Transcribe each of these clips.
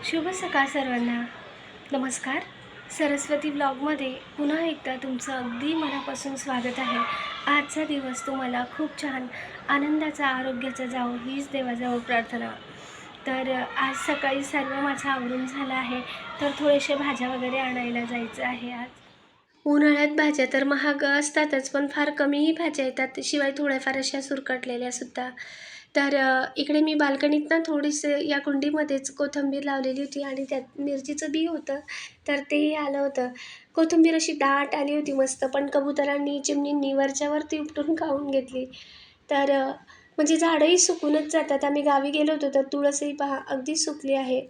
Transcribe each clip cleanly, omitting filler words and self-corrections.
शुभ सकाळ सर्वांना. नमस्कार. सरस्वती ब्लॉगमध्ये पुन्हा एकदा तुमचं अगदी मनापासून स्वागत आहे. आजचा दिवस तुम्हाला खूप छान आनंदाचा, आरोग्याचा जावो हीच देवाजवळ प्रार्थना. तर आज सकाळी सर्व माझं आवरून झालं आहे. तर थोडेसे भाज्या वगैरे आणायला जायचं आहे आज. उन्हाळ्यात भाज्या तर महाग असतातच, पण फार कमीही भाज्या येतात. शिवाय थोड्याफार अशा सुरकटलेल्या सुद्धा. तर इकडे मी बाल्कनीत ना थोडीसं या कुंडीमध्येच कोथिंबीर लावलेली होती आणि त्यात मिरचीचं बी होतं, तर तेही आलं होतं. कोथिंबीर अशी दाट आली होती मस्त, पण कबुतरांनी, चिमणींनी वरच्यावरती उपटून खाऊन घेतली. तर म्हणजे झाडंही सुकूनच जातात. आम्ही गावी गेलो होतो, तर तुळसही पहा अगदी सुकली आहे.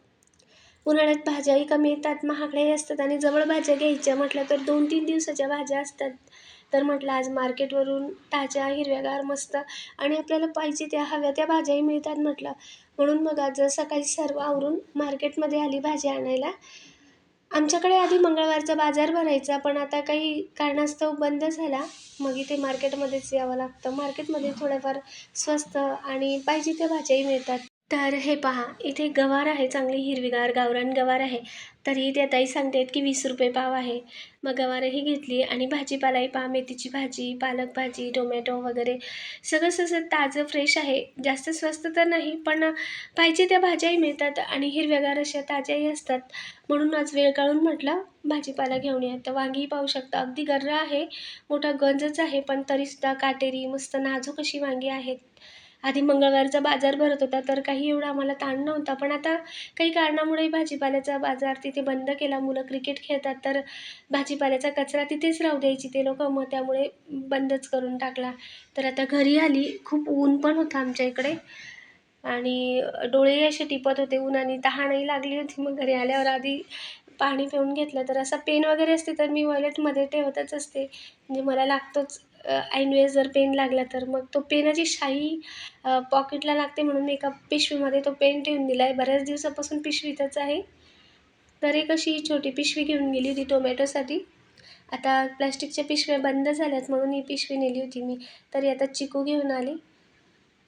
उन्हाळ्यात भाज्याही कमी येतात, महागड्याही असतात आणि जवळ भाज्या घ्यायच्या म्हटलं तर 2-3 दिवसाच्या भाज्या असतात. तर म्हटलं आज मार्केटवरून ताज्या, हिरव्यागार मस्त आणि आपल्याला पाहिजे त्या हव्या त्या भाज्याही मिळतात म्हटलं. म्हणून मग आज सकाळी सर्व आवरून मार्केटमध्ये आली भाजी आणायला. आमच्याकडे आधी मंगळवारचा बाजार भरायचा, पण आता काही कारणास्तव बंद झाला. मग इथे मार्केटमध्येच यावं लागतं. मार्केटमध्ये थोड्याफार स्वस्त आणि पाहिजे त्या भाज्याही मिळतात. तर हे पहा, इथे गवार आहे, चांगली हिरवीगार गावरान गवार आहे. तरी त्या ताई सांगतायत की ₹20 पाव आहे. मग गवारही घेतली आणि भाजीपालाही पहा, मेथीची भाजी, पालक भाजी, टोमॅटो वगैरे सगळं सगळं ताजं फ्रेश आहे. जास्त स्वस्त तर नाही, पण पाहिजे त्या भाज्याही मिळतात आणि हिरव्यागार अशा ताज्याही असतात. म्हणून आज वेळ काढून म्हटलं भाजीपाला घेऊन या. तर वांगीही पाहू शकता, अगदी गर्र आहे, मोठा गंजच आहे, पण तरीसुद्धा काटेरी मस्त नाजूक अशी वांगी आहेत. आधी मंगळवारचा बाजार भरत होता, तर काही एवढा आम्हाला ताण नव्हता. पण आता काही कारणामुळे भाजीपाल्याचा बाजार तिथे बंद केला. मुलं क्रिकेट खेळतात, तर भाजीपाल्याचा कचरा तिथेच राहू द्यायची ते लोकं. मग त्यामुळे बंदच करून टाकला. तर आता घरी आली. खूप ऊन पण होतं आमच्या इकडे आणि डोळेही असे टिपत होते उन्हाने. तहानही लागली होती. मग घरी आल्यावर आधी पाणी पिऊन घेतलं. तर असा पेन वगैरे असते, तर मी वॉलेटमध्ये ठेवतच असते. म्हणजे मला लागतोच. ऐनवेळेस जर पेन लागला तर मग तो पेनाची शाई पॉकेटला लागते म्हणून एका पिशवीमध्ये तो पेन ठेवून दिला आहे. बऱ्याच दिवसापासून पिशवीतच आहे. तर एक अशी छोटी पिशवी घेऊन गेली होती टोमॅटोसाठी. आता प्लास्टिकच्या पिशव्या बंद झाल्यात म्हणून ही पिशवी नेली होती मी. तरी आता चिकू घेऊन आली.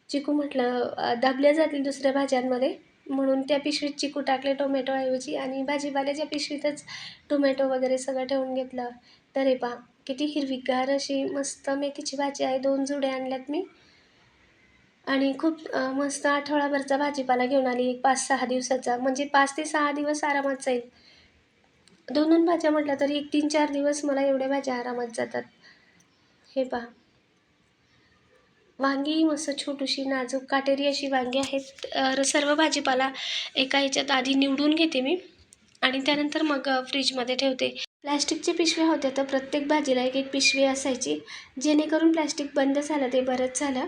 चिकू म्हटलं दाबल्या जातील दुसऱ्या भाज्यांमध्ये, म्हणून त्या पिशवीत चिकू टाकले टोमॅटोऐवजी आणि भाजीपाल्याच्या पिशवीतच टोमॅटो वगैरे सगळं ठेवून घेतलं. तर हे पहा, किती हिरवीगार अशी मस्त मेथीची भाजी आहे. 2 जुड्या आणल्यात मी आणि खूप मस्त आठवडाभरचा भाजीपाला घेऊन आली. एक 5-6 दिवसाचा, म्हणजे 5 ते 6 दिवस आरामात जाईल. 2-2 भाज्या म्हटलं तरी एक 3-4 दिवस मला एवढ्या भाज्या आरामात जातात. हे पहा, वांगी मस्त छोटीशी नाजूक काटेरी अशी वांगी आहेत. सर्व भाजीपाला एका ह्याच्यात आधी निवडून घेते मी आणि त्यानंतर मग फ्रीजमध्ये ठेवते. प्लॅस्टिकच्या पिशव्या होत्या, तर प्रत्येक भाजीला एक एक पिशवी असायची. जेणेकरून प्लॅस्टिक बंद झालं, ते बरंच झालं.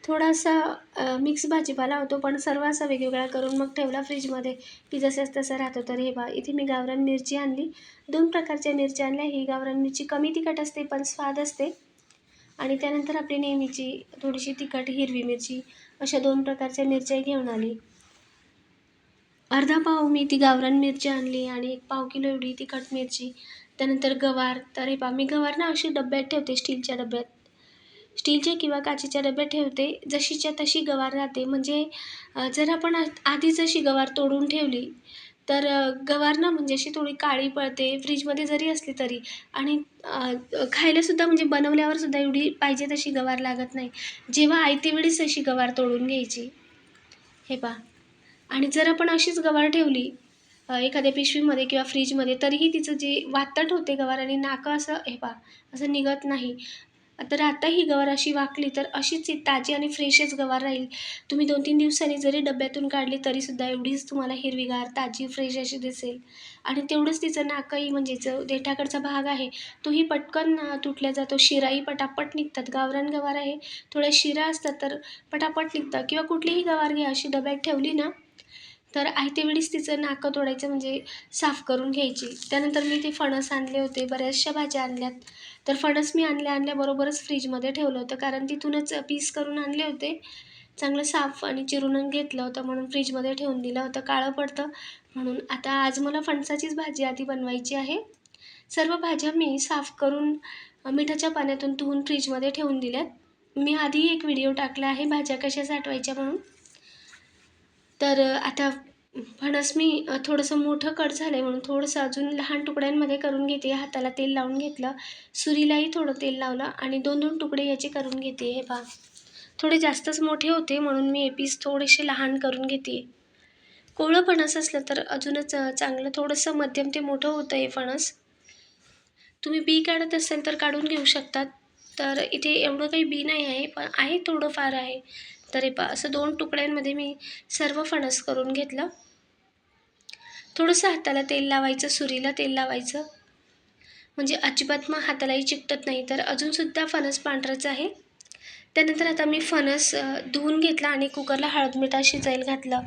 थोडासा मिक्स भाजीपाला होतो, पण सर्व असा वेगवेगळा करून मग ठेवला फ्रीजमध्ये की जसंच तसं राहतो. तर हे पहा, इथे मी गावरान मिरची आणली. 2 प्रकारच्या मिरच्या आणल्या. ही गावरान मिरची कमी तिखट असते, पण स्वाद असते. आणि त्यानंतर आपली नेहमीची थोडीशी तिखट हिरवी मिरची, अशा 2 प्रकारच्या मिरच्या घेऊन आली. अर्धा पाव मी ती गावरान मिरची आणली आणि 1 पाव किलो एवढी तिखट मिरची. त्यानंतर गवार. तर हे पहा, मी गवार ना अशी डब्यात ठेवते, स्टीलच्या डब्यात. स्टीलच्या किंवा काचेच्या डब्यात ठेवते. जशीच्या तशी गवार राहते. म्हणजे जर आपण आधीच अशी गवार तोडून ठेवली, तर गवार ना म्हणजे अशी थोडी काळी पडते, फ्रीजमध्ये जरी असली तरी. आणि खायलासुद्धा म्हणजे बनवल्यावरसुद्धा एवढी पाहिजे तशी गवार लागत नाही. जेव्हा आयत्या वेळेस अशी गवार तोडून घ्यायची. हे पहा, आणि जर आपण अशीच गवार ठेवली एखाद्या पिशवीमध्ये किंवा फ्रीजमध्ये, तरीही तिचं जे वातट होते गवार आणि नाकं असं हे पहा, असं निघत नाही. तर आता ही गवार अशी वाकली, तर अशीच ताजी आणि फ्रेशच गवार राहील. तुम्ही 2-3 दिवसांनी जरी डब्यातून काढली, तरीसुद्धा एवढीच तुम्हाला हिरवीगार, ताजी, फ्रेश अशी दिसेल. आणि तेवढंच तिचं नाकही, म्हणजे जो देठाकडचा भाग आहे, तोही पटकन तुटला जातो. शिराही पटापट निघतात. गावरान गवार आहे, थोड्या शिरा असतात, तर पटापट निघतात. किंवा कुठलीही गवार घ्या, अशी डब्यात ठेवली ना, तर आयत्या वेळीच तिचं नाकं तोडायचं, म्हणजे साफ करून घ्यायची. त्यानंतर मी ते फणस आणले होते, बऱ्याचशा भाज्या आणल्यात. तर फणस मी आणल्याबरोबरच फ्रीजमध्ये ठेवलं होतं, कारण तिथूनच पीस करून आणले होते. चांगलं साफ आणि चिरून घेतलं होतं, म्हणून फ्रीजमध्ये ठेवून दिलं होतं. काळं पडतं म्हणून. आता आज मला फणसाचीच भाजी आधी बनवायची आहे. सर्व भाज्या मी साफ करून मिठाच्या पाण्यातून धुवून फ्रीजमध्ये ठेवून दिल्यात. मी आधी एक व्हिडिओ टाकला आहे भाज्या कशा साठवायच्या म्हणून. तर आता फणस मी थोडंसं मोठं कट झालं आहे म्हणून थोडंसं अजून लहान तुकड्यांमध्ये करून घेते. हाताला तेल लावून घेतलं, सुरीलाही थोडं तेल लावलं आणि 2-2 तुकडे याचे करून घेते. हे पहा, थोडे जास्तच मोठे होते म्हणून मी हे पीस थोडेसे लहान करून घेते. कोवळं फणस असलं तर अजूनच चांगलं. थोडंसं मध्यम ते मोठं होतं हे फणस. तुम्ही बी काढत असाल तर काढून घेऊ शकतात. तर इथे एवढं काही बी नाही आहे, पण आहे थोडंफार आहे. तर हे पहा, असं 2 तुकड्यांमध्ये मी सर्व फणस करून घेतलं. थोडंसं हाताला तेल लावायचं, सुरीला तेल लावायचं, म्हणजे अजिबात मग हातालाही चिकटत नाही. तर अजूनसुद्धा फणस पांढराच आहे. त्यानंतर आता मी फणस धुवून घेतला आणि कुकरला हळद मिठात शिजायला घातलं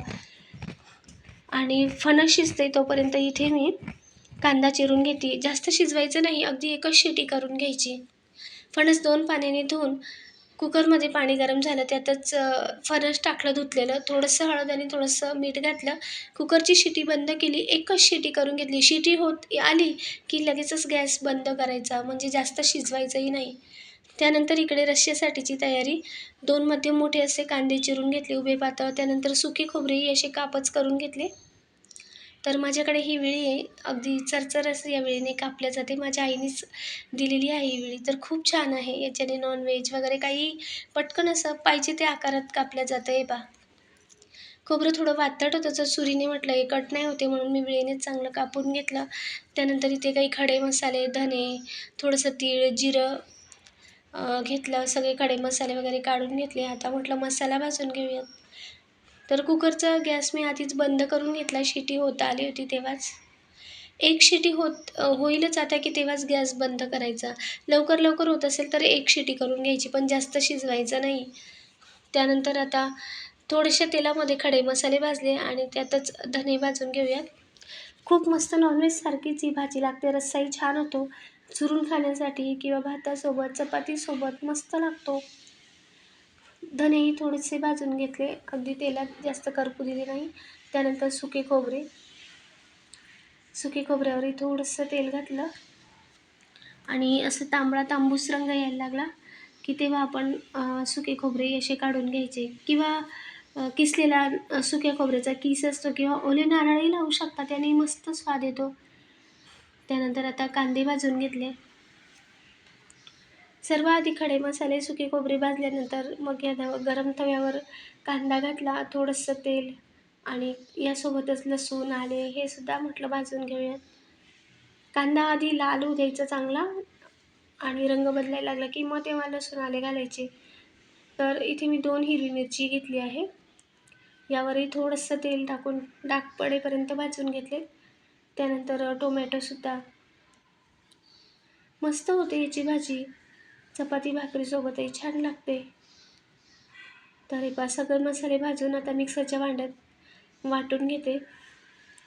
आणि फणस शिजते तोपर्यंत इथे मी कांदा चिरून घेते. जास्त शिजवायचं नाही, अगदी एकच शिटी करून घ्यायची. फणस 2 पाण्याने धुवून कुकरमध्ये पाणी गरम झालं, त्यातच फणस टाकलं धुतलेलं, थोडंसं हळद आणि थोडंसं मीठ घातलं. कुकरची शिटी बंद केली, एकच शिटी करून घेतली. शिटी होत आली की लगेचच गॅस बंद करायचा, म्हणजे जास्त शिजवायचंही नाही. त्यानंतर इकडे रश्श्यासाठीची तयारी. 2 मध्यम मोठे असे कांदे चिरून घेतले उभे पातळ. त्यानंतर सुकी खोबरेही असे कापच करून घेतले. तर माझ्याकडे ही विळी आहे, अगदी चरचर या विळीने कापल्या जाते. माझ्या आईनेच दिलेली आहे ही विळी, तर खूप छान आहे. याच्याने नॉनव्हेज वगैरे काही पटकन असं पाहिजे त्या आकारात कापल्या जातं. हे पहा, खोबरं थोडं वातट होतं, तर सुरीने म्हटलं हे कट नाही होते म्हणून मी विळीनेच चांगलं कापून घेतलं. त्यानंतर इथे काही खडे मसाले, धने, थोडंसं तीळ, जिरं घेतलं. सगळे खडे मसाले वगैरे काढून घेतले. आता म्हटलं मसाला भाजून घेऊयात. तर कुकरचा गॅस मी आधीच बंद करून घेतला. शिटी होत आली होती तेव्हाच. एक शिटी होईलच आता की तेव्हाच गॅस बंद करायचा. लवकर होत असेल तर एक शिटी करून घ्यायची, पण जास्त शिजवायचं नाही. त्यानंतर आता थोड्याशा तेलामध्ये खडे मसाले भाजले आणि त्यातच धने भाजून घेऊयात. खूप मस्त नॉनव्हेजसारखीच ही भाजी लागते. रस्साही छान होतो. चुरून खाण्यासाठी किंवा भातासोबत, चपातीसोबत मस्त लागतो. धनेही थोडेसे भाजून घेतले, अगदी तेलात जास्त करपू दिले नाही. त्यानंतर सुके खोबऱ्यावरही थोडंसं तेल घातलं आणि असं तांबडा तांबूस रंग यायला लागला की तेव्हा आपण सुके खोबरे असे काढून घ्यायचे किंवा किसलेला सुक्या खोबऱ्याचा किस असतो किंवा ओले नारळही लावू शकता, त्याने मस्त स्वाद येतो. त्यानंतर आता कांदे भाजून घेतले. सर्व आधी खडे मसाले, सुके खोबरे भाजल्यानंतर मग या गरम तव्यावर कांदा घातला, थोडंसं तेल आणि यासोबतच लसूण, आले हे सुद्धा म्हटलं भाजून घेऊयात. कांदा आधी लाल होऊ द्यायचा चांगला आणि रंग बदलायला लागला की मग तेव्हा लसूण, आले घालायचे. तर इथे मी 2 हिरवी मिरची घेतली आहे. यावरही थोडंसं तेल टाकून डाग पडेपर्यंत भाजून घेतले. त्यानंतर टोमॅटोसुद्धा. मस्त होते याची भाजी, चपाती भाकरीसोबतही छान लागते. तर हे पहा, सगळे मसाले भाजून आता मिक्सरच्या भांड्यात वाटून घेते.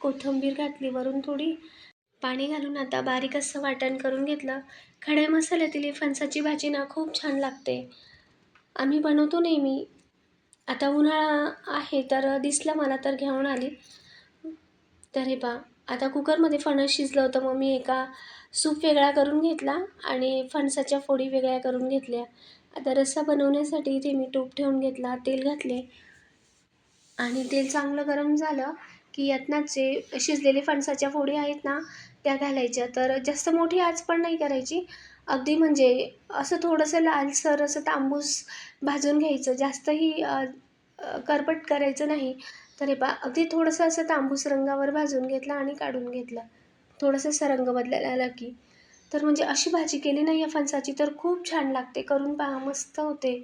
कोथिंबीर घातली वरून थोडी, पाणी घालून आता बारीक असं वाटण करून घेतलं. खड्या मसाल्यातील फणसाची भाजी ना खूप छान लागते. आम्ही बनवतो नेहमी. आता उन्हाळा आहे तर दिसलं मला तर घेऊन आली. तर हे पहा, आता कुकरमध्ये फणस शिजलं होतं, मग मी एका सूप वेगळा करून घेतला आणि फणसाच्या फोडी वेगळ्या करून घेतल्या. आता रस्सा बनवण्यासाठी इथे मी तूप ठेवून घेतला, तेल घातले आणि तेल चांगलं गरम झालं की यातनं जे शिजलेले फणसाच्या फोडी आहेत ना त्या घालायच्या. तर जास्त मोठी आच पण नाही करायची, अगदी म्हणजे असं थोडंसं लालसर असं तांबूस भाजून घ्यायचं, जास्तही करपट करायचं नाही. तर हे पहा, अगदी थोडंसं असं तांबूस रंगावर भाजून घेतलं आणि काढून घेतलं. थोडंसं असा रंग बदलायला आला की. तर म्हणजे अशी भाजी केली ना या फणसाची तर खूप छान लागते, करून पहा, मस्त होते.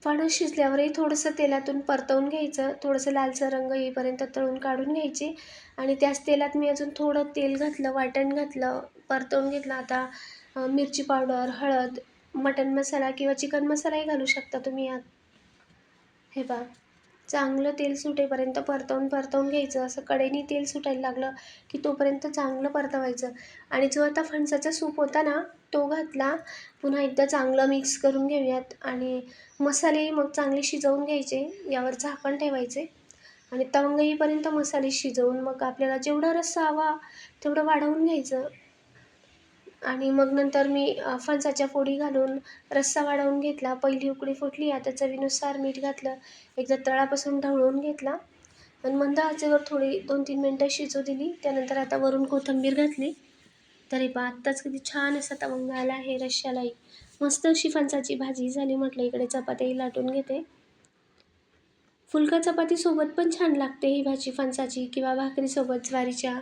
फणस शिजल्यावरही थोडंसं तेलातून परतवून घ्यायचं, थोडंसं लालसर रंग येईपर्यंत तळून काढून घ्यायचे आणि त्याच तेलात मी अजून थोडं तेल घातलं, वाटण घातलं, परतवून घेतलं. आता मिरची पावडर, हळद, मटण मसाला किंवा चिकन मसालाही घालू शकता तुम्ही यात. हे पहा, चांगलं तेल सुटेपर्यंत परतवून घ्यायचं. असं कडेने तेल सुटायला लागलं की तोपर्यंत चांगलं परतवायचं आणि जो आता फणसाचा सूप होता ना तो घातला. पुन्हा एकदा चांगलं मिक्स करून घेऊयात आणि मसाले मग चांगले शिजवून घ्यायचे. यावर झाकण ठेवायचे आणि तवंग येईपर्यंत मसाले शिजवून मग आपल्याला जेवढा रस्सा हवा तेवढं वाढवून घ्यायचं. आणि मग नंतर मी फणसाच्या फोडी घालून रस्सा वाढवून घेतला. पहिली उकळी फुटली, आता चवीनुसार मीठ घातलं, एकदा तळापासून ढवळून घेतला आणि मंद आचेवर थोडी 2-3 मिनटं शिजू दिली. त्यानंतर आता वरून कोथिंबीर घातली. तरी पहा आत्ताच किती छान असा तवंग आला आहे रश्श्यालाही. मस्त अशी फणसाची भाजी झाली. म्हटलं इकडे चपात्याही लाटून घेते. फुलका चपातीसोबत पण छान लागते ही भाजी फणसाची, किंवा भाकरीसोबत ज्वारीच्या,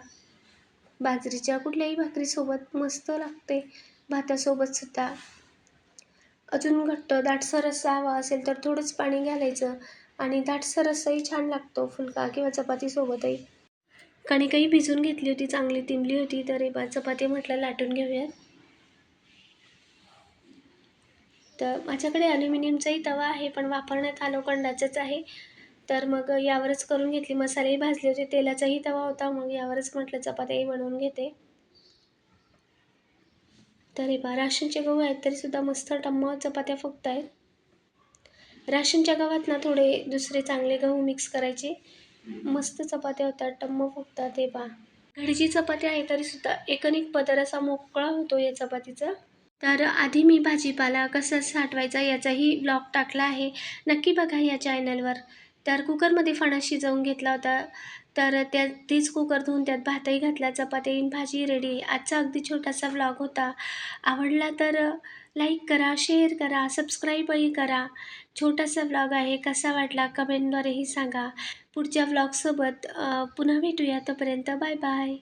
बाजरीच्या, कुठल्याही भाकरीसोबत मस्त लागते. भातासोबत सुद्धा. अजून घट्ट दाटसर रस्सा हवा असेल तर थोडंच पाणी घालायचं आणि दाटसर रस्साही छान लागतो फुलका किंवा चपातीसोबतही. कणिकही भिजून घेतली होती, चांगली तिंबली होती. तर चपाती म्हटलं लाटून घेऊयात. तर माझ्याकडे ॲल्युमिनियमचाही तवा आहे, पण वापरण्यात हा लोखंडाचाच आहे. तर मग यावरच करून घेतली. मसालेही भाजले होते, तेलाचाही तवा होता, मग यावरच म्हटलं चपात्याही बनवून घेते. तर हे पहा राशनचे गहू आहेत तरीसुद्धा मस्त टम्म चपात्या फुगत आहेत. राशनच्या गव्हात ना थोडे दुसरे चांगले गहू मिक्स करायचे, मस्त चपात्या होतात, टम्म फुगतात. हे पहा घडीची चपाती आहे तरीसुद्धा एकनिक पदर असा मोकळा होतो या चपातीचा. तर आधी मी भाजीपाला कसा साठवायचा याचाही ब्लॉग टाकला आहे, नक्की बघा या चॅनलवर. तर कुकरमध्ये फणस शिजवून घेतला होता. तर तीच कुकर धुवून त्यात भातही घातला, चपाती भाजी रेडी. आजचा अगदी छोटासा व्लॉग होता. आवडला तर लाईक करा, शेअर करा, सबस्क्राईबही करा. छोटासा व्लॉग आहे, कसा वाटला कमेंटद्वारेही सांगा. पुढच्या व्लॉगसोबत पुन्हा भेटूया. तोपर्यंत बाय बाय.